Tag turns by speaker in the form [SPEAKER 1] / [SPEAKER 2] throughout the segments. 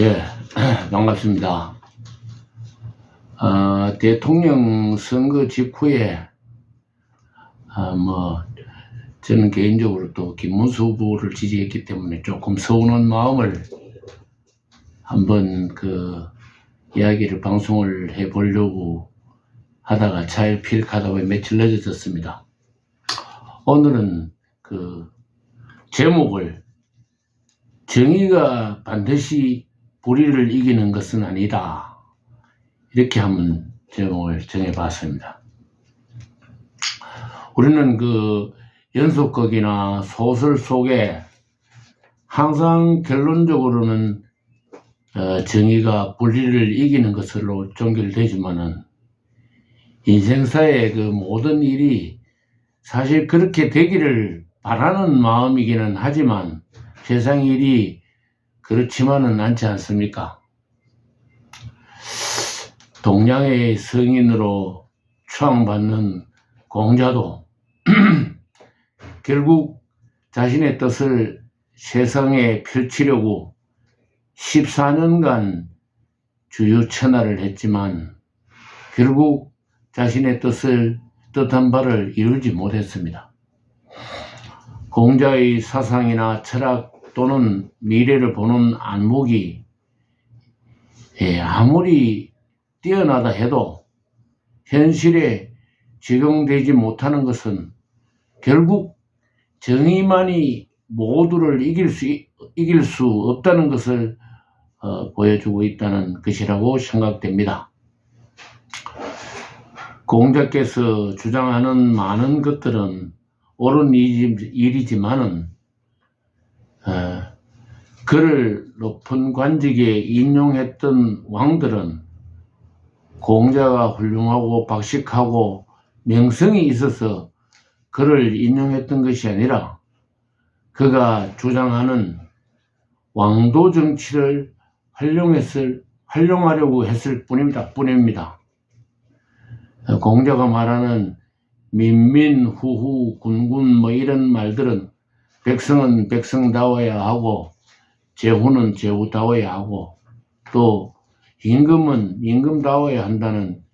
[SPEAKER 1] 예, 반갑습니다. 대통령 선거 직후에, 저는 개인적으로 또 김문수 후보를 지지했기 때문에 조금 서운한 마음을 한번 이야기를 방송을 해보려고 하다가 차일피일하다 보니 며칠 늦어졌습니다. 오늘은 제목을 정의가 반드시 불의를 이기는 것은 아니다, 이렇게 한번 제목을 정해봤습니다. 우리는 연속극이나 소설 속에 항상 결론적으로는 정의가 불의를 이기는 것으로 종결되지만은 인생사의 모든 일이 사실 그렇게 되기를 바라는 마음이기는 하지만 세상 일이 그렇지만은 않지 않습니까? 동양의 성인으로 추앙받는 공자도 결국 자신의 뜻을 세상에 펼치려고 14년간 주유천하를 했지만 결국 자신의 뜻한 바를 이루지 못했습니다. 공자의 사상이나 철학 또는 미래를 보는 안목이 아무리 뛰어나다 해도 현실에 적용되지 못하는 것은 결국 정의만이 모두를 이길 수 없다는 것을 보여주고 있다는 것이라고 생각됩니다. 공자께서 주장하는 많은 것들은 옳은 일이지만은 그를 높은 관직에 인용했던 왕들은 공자가 훌륭하고 박식하고 명성이 있어서 그를 인용했던 것이 아니라 그가 주장하는 왕도 정치를 활용하려고 했을 뿐입니다. 공자가 말하는 민민, 후후, 군군 이런 말들은 백성은 백성다워야 하고 제후는 제후다워야 하고 또 임금은 임금다워야 한다는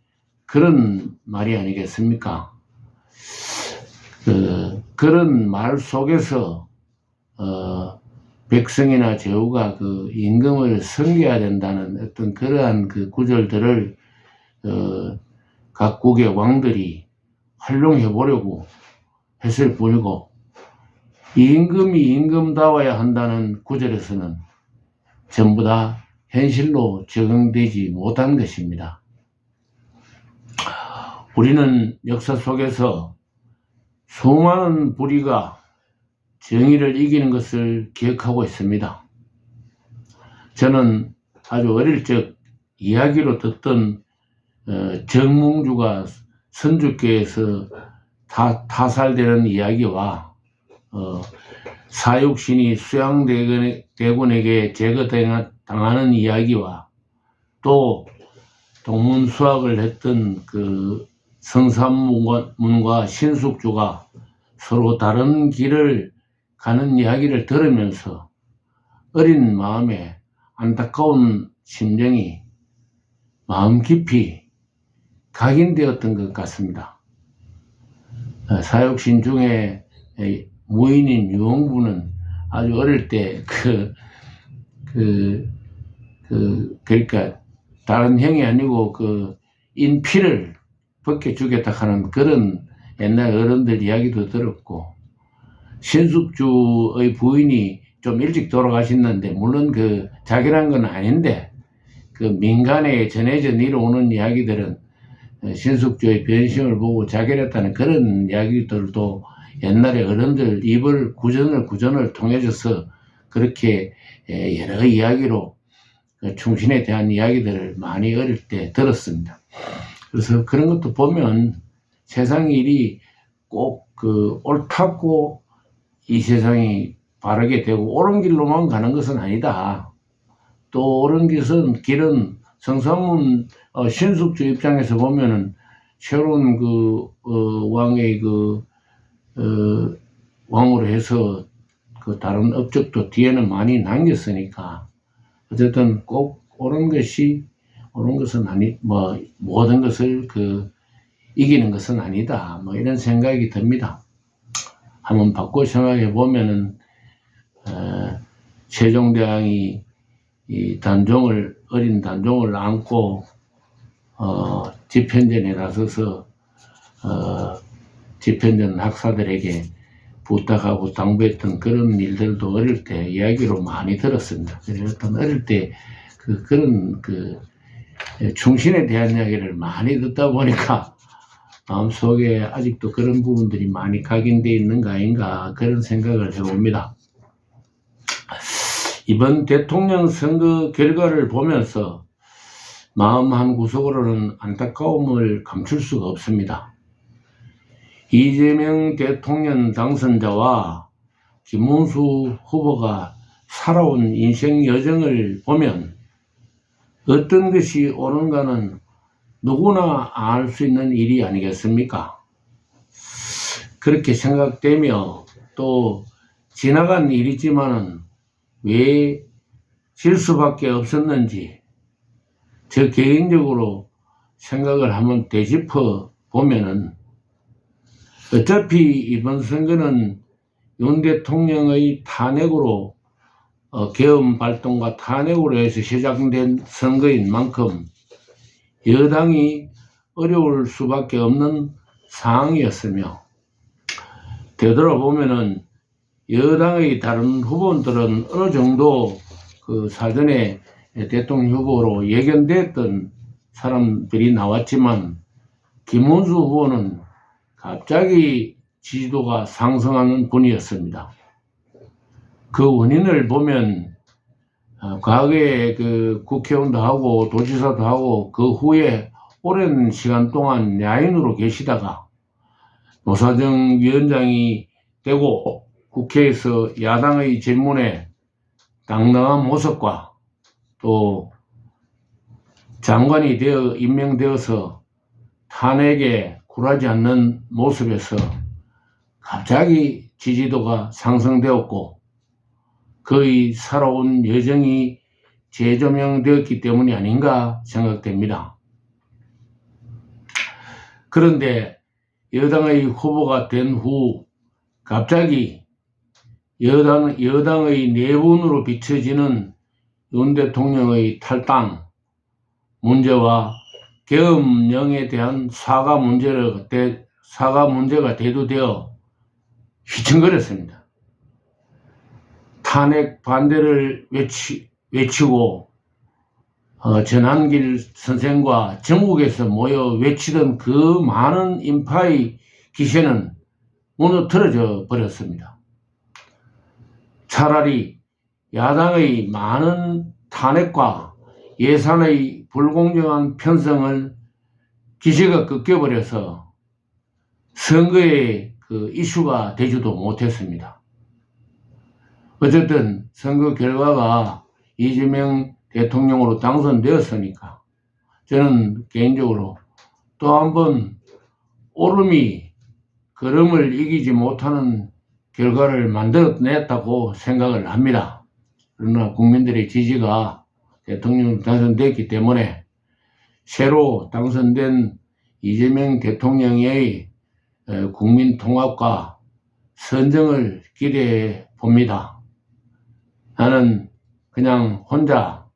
[SPEAKER 1] 그런 말이 아니겠습니까? 그런 말 속에서 백성이나 제후가 임금을 섬겨야 된다는 어떤 그러한 구절들을 각국의 왕들이 활용해 보려고 했을 뿐이고, 임금이 임금다워야 한다는 구절에서는 전부 다 현실로 적용되지 못한 것입니다. 우리는 역사 속에서 수많은 불의가 정의를 이기는 것을 기억하고 있습니다. 저는 아주 어릴 적 이야기로 듣던 정몽주가 선주교에서 타살되는 이야기와 사육신이 수양대군에게 제거당하는 이야기와 또 동문수학을 했던 성삼문과 신숙주가 서로 다른 길을 가는 이야기를 들으면서 어린 마음에 안타까운 심정이 마음 깊이 각인되었던 것 같습니다. 사육신 중에 무인인 유흥부는 아주 어릴 때 그러니까 다른 형이 아니고 인피를 벗겨주겠다 하는 그런 옛날 어른들 이야기도 들었고, 신숙주의 부인이 좀 일찍 돌아가셨는데 물론 자기란 건 아닌데 민간에 전해져 내려오는 이야기들은 신숙주의 변심을 보고 자결했다는 그런 이야기들도 옛날에 어른들 구전을 통해서 그렇게 여러 이야기로 충신에 대한 이야기들을 많이 어릴 때 들었습니다. 그래서 그런 것도 보면 세상 일이 꼭 옳다고 이 세상이 바르게 되고 옳은 길로만 가는 것은 아니다. 또 옳은 길은 성삼문 신숙주 입장에서 보면은 새로운 왕의 왕으로 해서 다른 업적도 뒤에는 많이 남겼으니까 어쨌든 꼭 옳은 것은 모든 것을 이기는 것은 아니다. 이런 생각이 듭니다. 한번 바꿔 생각해 보면은, 세종대왕이 이 어린 단종을 안고, 집현전에 나서서, 집현전 학사들에게 부탁하고 당부했던 그런 일들도 어릴 때 이야기로 많이 들었습니다. 그래서 어릴 때 그런 충신에 대한 이야기를 많이 듣다 보니까 마음속에 아직도 그런 부분들이 많이 각인되어 있는 거 아닌가 그런 생각을 해봅니다. 이번 대통령 선거 결과를 보면서 마음 한 구석으로는 안타까움을 감출 수가 없습니다. 이재명 대통령 당선자와 김문수 후보가 살아온 인생 여정을 보면 어떤 것이 옳은가는 누구나 알 수 있는 일이 아니겠습니까? 그렇게 생각되며 또 지나간 일이지만은 왜 질 수밖에 없었는지 저 개인적으로 생각을 한번 되짚어 보면은 어차피 이번 선거는 윤 대통령의 탄핵으로 계엄 발동과 탄핵으로 해서 시작된 선거인 만큼 여당이 어려울 수밖에 없는 상황이었으며 되돌아보면은 여당의 다른 후보들은 어느 정도 사전에 대통령 후보로 예견됐던 사람들이 나왔지만 김문수 후보는 갑자기 지지도가 상승하는 분이었습니다. 그 원인을 보면 과거에 국회의원도 하고 도지사도 하고 그 후에 오랜 시간 동안 야인으로 계시다가 노사정 위원장이 되고 국회에서 야당의 질문에 당당한 모습과 또 장관이 되어 임명되어서 탄핵에 굴하지 않는 모습에서 갑자기 지지도가 상승되었고 그의 살아온 여정이 재조명되었기 때문이 아닌가 생각됩니다. 그런데 여당의 후보가 된 후 갑자기 여당의 내분으로 비춰지는 윤 대통령의 탈당 문제와 계엄령에 대한 사과 문제가 대두되어 휘청거렸습니다. 탄핵 반대를 외치고 전한길 선생과 전국에서 모여 외치던 그 많은 인파의 기세는 무너뜨려져 버렸습니다. 차라리 야당의 많은 탄핵과 예산의 불공정한 편성을 기세가 꺾여버려서 선거의 이슈가 되지도 못했습니다. 어쨌든 선거 결과가 이재명 대통령으로 당선되었으니까 저는 개인적으로 또 한 번 오름이 걸음을 이기지 못하는 결과를 만들어냈다고 생각을 합니다. 그러나 국민들의 지지가 대통령 당선됐기 때문에 새로 당선된 이재명 대통령의 국민 통합과 선정을 기대해 봅니다. 나는 그냥 혼자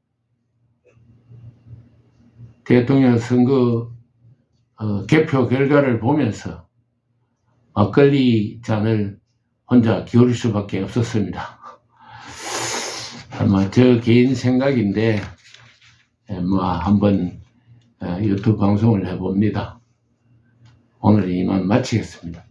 [SPEAKER 1] 대통령 선거 개표 결과를 보면서 막걸리 잔을 혼자 기울일 수밖에 없었습니다. 아마 저 개인 생각인데 한번 유튜브 방송을 해봅니다. 오늘 이만 마치겠습니다.